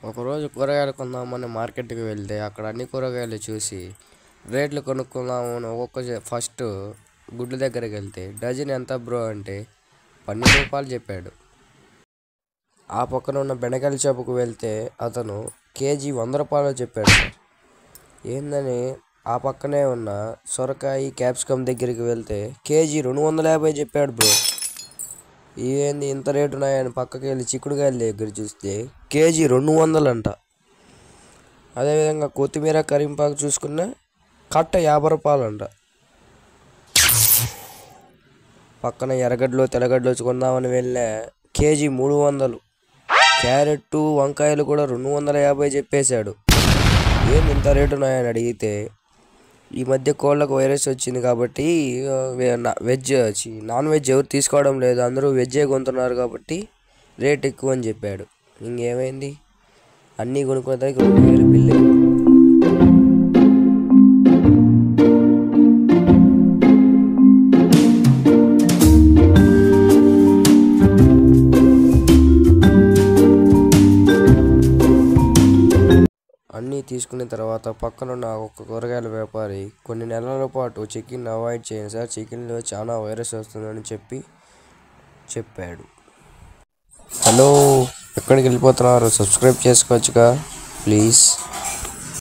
ఒకరోజు కూరగాయలు కొందామని మార్కెట్కి వెళ్తే అక్కడ అన్ని కూరగాయలు చూసి రేట్లు కనుక్కుందామని ఫస్ట్ గుడ్ల దగ్గరికి వెళ్తే డజన్ ఎంత బ్రో అంటే 12 రూపాయలు చెప్పాడు. ఆ పక్కన ఉన్న బెండకాయల షాపుకు వెళ్తే అతను కేజీ 100 రూపాయలు చెప్పాడు సార్. ఏందని ఆ పక్కనే ఉన్న సొరకాయ క్యాప్సికమ్ దగ్గరికి వెళ్తే కేజీ 250 చెప్పాడు బ్రో. ఏంది ఇంత రేటు ఉన్నాయని పక్కకి వెళ్ళి చిక్కుడుకాయల దగ్గర చూస్తే కేజీ 200 అంట. అదేవిధంగా కొత్తిమీర కరింపాకు చూసుకున్న కట్ట 50 రూపాయలు అంట. పక్కన ఎర్రగడ్డలు తెల్లగడ్డలు కొందామని వెళ్ళే కేజీ 300. క్యారెట్ వంకాయలు కూడా 250 చెప్పేశాడు. ఏంది ఇంత రేటు ఉన్నాయని అడిగితే ఈ మధ్య కోళ్ళకు వైరస్ వచ్చింది కాబట్టి నాన్ వెజ్ ఎవరు తీసుకోవడం లేదు, అందరూ వెజ్జే కొంటున్నారు కాబట్టి రేట్ ఎక్కువ అని చెప్పాడు. ఇంకేమైంది, అన్నీ కొనుక్కోదానికి 2000 బిల్లు. అన్నీ తీసుకున్న తర్వాత పక్కనున్న ఒక కూరగాయల వ్యాపారి కొన్ని నెలల పాటు చికెన్ అవాయిడ్ చేయండి సార్, చికెన్లో చాలా వైరస్ వస్తుందని చెప్పాడు. హలో, ఎక్కడికి వెళ్ళిపోతున్నారు? సబ్స్క్రైబ్ చేసుకోవచ్చుగా ప్లీజ్.